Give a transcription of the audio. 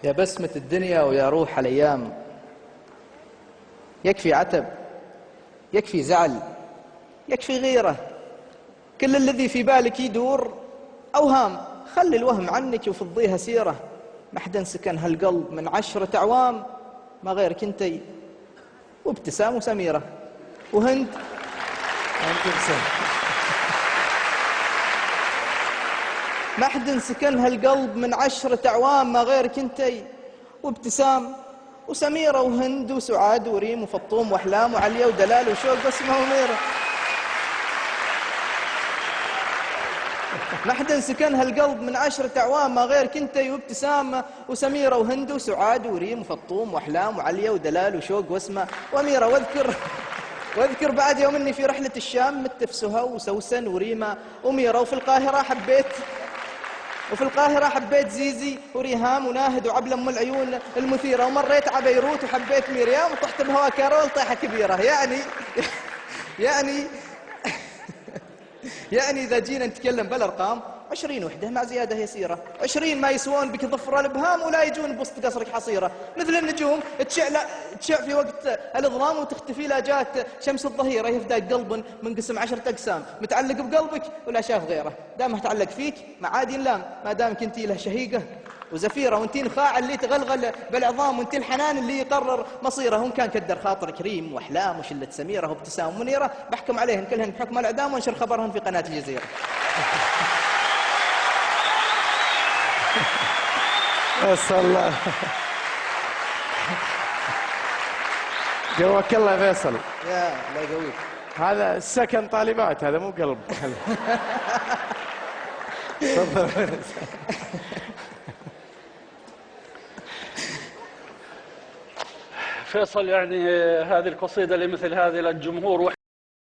يا بسمة الدنيا ويا روح الأيام، يكفي عتب، يكفي زعل، يكفي غيرة. كل الذي في بالك يدور أوهام، خلي الوهم عنك وفضيها سيرة. ما حد سكن هالقلب من 10 أعوام ما غيرك انتي وابتسام وسميرة وهند. ما حد سكن هالقلب من 10 أعوام ما غيرك انتي وابتسام وسميرة وهند وسعاد وريم وفطوم وأحلام وعليا ودلال وشوق واسمة وميرة. ما حد سكن هالقلب من 10 أعوام ما غيرك انتي وابتسام وسميرة وهند وسعاد وريم وفطوم وأحلام وعليا ودلال وشوق واسمة وميرة. واذكر بعد يوم اني في رحلة الشام مت في سهى وسوسن وريمة وميرة. وفي القاهرة حبيت زيزي وريهام وناهد وعبلة ام العيون المثيرة. ومريت على بيروت وحبيت ميريام وطحت بهوا كارول طيحة كبيرة. يعني إذا جينا نتكلم بالأرقام 20 وحدة مع زيادة يسيرة. 20 ما يسوون بك ظفر الإبهام ولا يجون بوسط قصرك حصيرة. مثل النجوم تشع في وقت الإظلام وتختفي لا جات شمس الظهيرة. يفدى قلب منقسم 10 أقسام متعلق بقلبك ولا شاف غيره. دامه تعلق فيك ما عاد ينلام ما دامك انتي له شهيقة وزفيرة. وانتي الخاع اللي تغلغل بالعظام وانتي الحنان اللي يقرر مصيره. وان كان كدر خاطر كريم واحلام وشلة سميرة وابتسام منيرة بحكم عليهن كلهن بحكم الإعدام وانشر خبرهن في قناة الجزيرة. بس الله قواك الله يا فيصل. يا الله يقويك. هذا السكن طالبات، هذا مو قلب. تفضل. فيصل، يعني هذه القصيدة لمثل هذه للجمهور